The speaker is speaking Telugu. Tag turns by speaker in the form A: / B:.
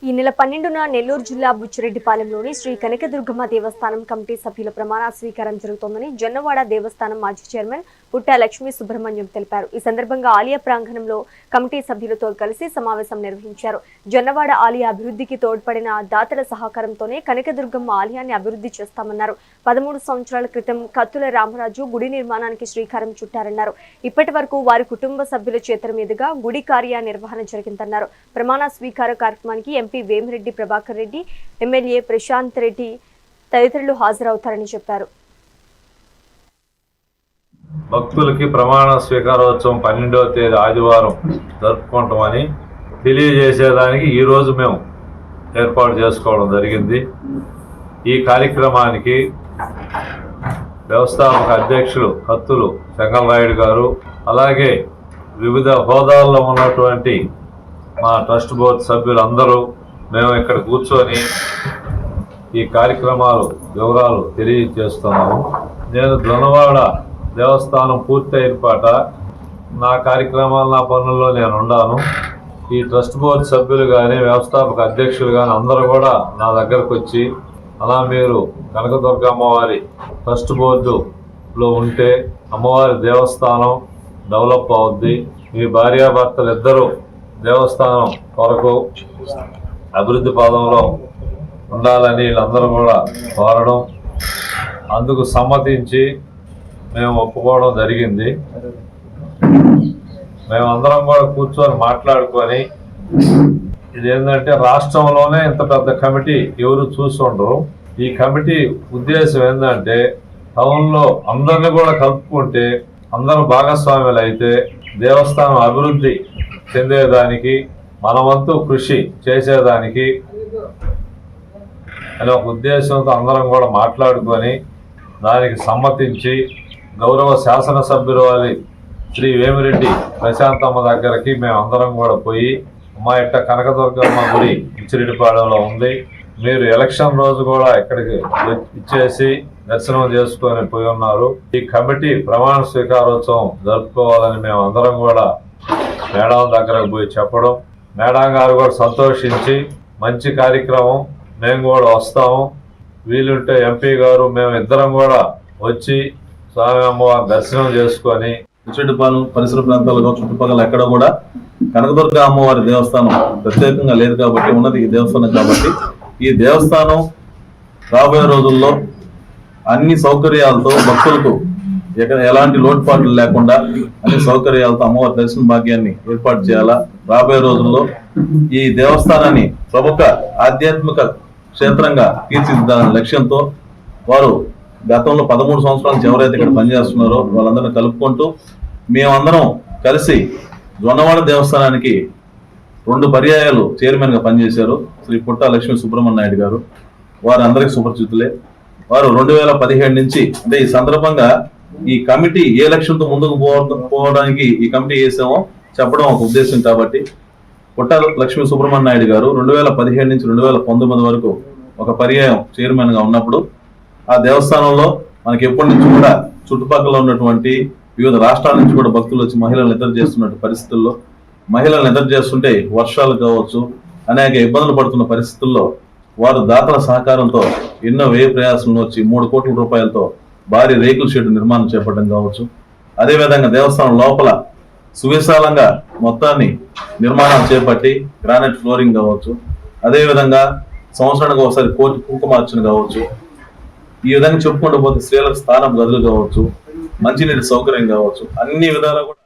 A: ఈ నెల 12న నెల్లూరు జిల్లా బుచ్చిరెడ్డిపాలెంలోని శ్రీ కనకదుర్గమ్మ దేవస్థానం కమిటీ సభ్యుల ప్రమాణ స్వీకారం జరుగుతోందని జొన్నవాడ దేవస్థానం మాజీ చైర్మన్ పుట్టా లక్ష్మీ సుబ్రహ్మణ్యం తెలిపారు. ఈ సందర్భంగా ఆలయ ప్రాంగణంలో కమిటీ సభ్యులతో కలిసి సమావేశం నిర్వహించారు. జొన్నవాడ ఆలయ అభివృద్ధికి తోడ్పడిన దాతల సహకారంతోనే కనకదుర్గమ్మ ఆలయాన్ని అభివృద్ధి చేస్తామన్నారు. 13 సంవత్సరాల క్రితం కత్తుల రామరాజు గుడి నిర్మాణానికి శ్రీకారం చుట్టారన్నారు. ఇప్పటి వరకు వారి కుటుంబ సభ్యుల చేతుల మీదుగా గుడి కార్యనిర్వహణ జరిగిందన్నారు. ప్రమాణ స్వీకార కార్యక్రమానికి ఎంపీ వేమిరెడ్డి ప్రభాకర్ రెడ్డి, ఎమ్మెల్యే ప్రశాంత్ రెడ్డి తదితరులు హాజరవుతారని చెప్పారు.
B: భక్తులకి ప్రమాణ స్వీకారోత్సవం 12వ తేదీ ఆదివారం జరుపుకుంటామని తెలియజేసేదానికి ఈరోజు మేము ఏర్పాటు చేసుకోవడం జరిగింది. ఈ కార్యక్రమానికి వ్యవస్థాపక అధ్యక్షులు కత్తులు చెంగలరాయుడు గారు, అలాగే వివిధ హోదాల్లో ఉన్నటువంటి మా ట్రస్ట్ బోర్డు సభ్యులందరూ మేము ఇక్కడ కూర్చొని ఈ కార్యక్రమాలు వివరాలు తెలియజేస్తున్నాము. నేను జొన్నవాడ దేవస్థానం పూర్తయిన పాట నా కార్యక్రమాలు నా పనుల్లో నేను ఉన్నాను. ఈ ట్రస్ట్ బోర్డు సభ్యులు కానీ వ్యవస్థాపక అధ్యక్షులు కానీ అందరూ కూడా నా దగ్గరకు వచ్చి అలా మీరు కనకదుర్గ అమ్మవారి ట్రస్ట్ బోర్డులో ఉంటే అమ్మవారి దేవస్థానం డెవలప్ అవుద్ది, మీ భార్యాభర్తలు ఇద్దరూ దేవస్థానం కొరకు అభివృద్ధి పదంలో ఉండాలని వీళ్ళందరూ కూడా కోరడం, అందుకు సమ్మతించి మేము ఒప్పుకోవడం జరిగింది. మేమందరం కూడా కూర్చొని మాట్లాడుకొని ఇదేంటంటే రాష్ట్రంలోనే ఇంత పెద్ద కమిటీ ఎవరు చూస్తుండరు. ఈ కమిటీ ఉద్దేశం ఏంటంటే టౌన్లో అందరినీ కూడా కలుపుకుంటే అందరూ భాగస్వాములు అయితే దేవస్థానం అభివృద్ధి చెందేదానికి మన వంతు కృషి చేసేదానికి అనే ఒక ఉద్దేశంతో అందరం కూడా మాట్లాడుకొని దానికి సమ్మతించి గౌరవ శాసనసభ్యులు శ్రీ వేమిరెడ్డి ప్రశాంతమ్మ దగ్గరికి మేము అందరం కూడా పోయి అమ్మా ఇట్ట కనకదుర్గమ్మ గుడి బుచ్చిరెడ్డిపాలెంలో ఉంది, మీరు ఎలక్షన్ రోజు కూడా ఇక్కడికి ఇచ్చేసి దర్శనం చేసుకొని పోయి ఉన్నారు. ఈ కమిటీ ప్రమాణ స్వీకారోత్సవం జరుపుకోవాలని మేము అందరం కూడా మేడం దగ్గరకు పోయి చెప్పడం, మేడం గారు కూడా సంతోషించి మంచి కార్యక్రమం మేము కూడా వస్తాము, వీలుంటే ఎంపీ గారు మేము ఇద్దరం కూడా వచ్చి స్వామి అమ్మవారి దర్శనం చేసుకొని
C: బుచ్చిరెడ్డిపాలెం పరిసర ప్రాంతాల్లో చుట్టుపక్కల ఎక్కడ కూడా కనకదుర్గ అమ్మవారి దేవస్థానం ప్రత్యేకంగా లేదు కాబట్టి ఉన్నది ఈ దేవస్థానం. కాబట్టి ఈ దేవస్థానం రాబోయే రోజుల్లో అన్ని సౌకర్యాలతో భక్తులకు ఎలాంటి లోటుపాట్లు లేకుండా అన్ని సౌకర్యాలతో అమ్మవారి దర్శన భాగ్యాన్ని ఏర్పాటు చేయాలా. రాబోయే రోజుల్లో ఈ దేవస్థానాన్ని ప్రముఖ ఆధ్యాత్మిక క్షేత్రంగా తీర్చిదిద్దాలనే లక్ష్యంతో వారు గతంలో 13 సంవత్సరాల నుంచి ఎవరైతే ఇక్కడ పనిచేస్తున్నారో వాళ్ళందరినీ కలుపుకుంటూ మేమందరం కలిసి జొన్నవాడ దేవస్థానానికి 2 పర్యాయాలు చైర్మన్గా పనిచేశారు శ్రీ పుట్టా లక్ష్మీ సుబ్రహ్మణ్యం గారు. వారు అందరికీ సుపరిచితులే. వారు 2017 నుంచి అంటే ఈ సందర్భంగా ఈ కమిటీ ఏ లక్ష్యంతో ముందుకు పోవడానికి ఈ కమిటీ చేసామో చెప్పడం ఒక ఉద్దేశం. కాబట్టి పుట్టా లక్ష్మీ సుబ్రహ్మణ్యం గారు 2017 నుంచి 2019 వరకు ఒక పర్యాయం చైర్మన్గా ఉన్నప్పుడు ఆ దేవస్థానంలో మనకి ఎప్పటి నుంచి కూడా చుట్టుపక్కల ఉన్నటువంటి వివిధ రాష్ట్రాల నుంచి కూడా భక్తులు వచ్చి మహిళలను ఎదురు చేస్తున్న పరిస్థితుల్లో మహిళలను ఎదురు చేస్తుంటే వర్షాలు కావచ్చు అనేక ఇబ్బందులు పడుతున్న పరిస్థితుల్లో వారు దాతల సహకారంతో ఎన్నో వ్యయ ప్రయాసాలను వచ్చి 3 కోట్ల రూపాయలతో భారీ రేకుల షెడ్ నిర్మాణం చేపట్టడం కావచ్చు. అదేవిధంగా దేవస్థానం లోపల సువిశాలంగా మొత్తాన్ని నిర్మాణం చేపట్టి గ్రానైట్ ఫ్లోరింగ్ కావచ్చు, అదేవిధంగా సంవత్సరానికి ఒకసారి కోటి కుంకుమార్చన కావచ్చు, ఈ విధంగా చెప్పుకుంటూ పోతే స్త్రీలకు స్థానం గదులు కావచ్చు, మంచినీటి సౌకర్యం కావచ్చు, అన్ని విధాలా కూడా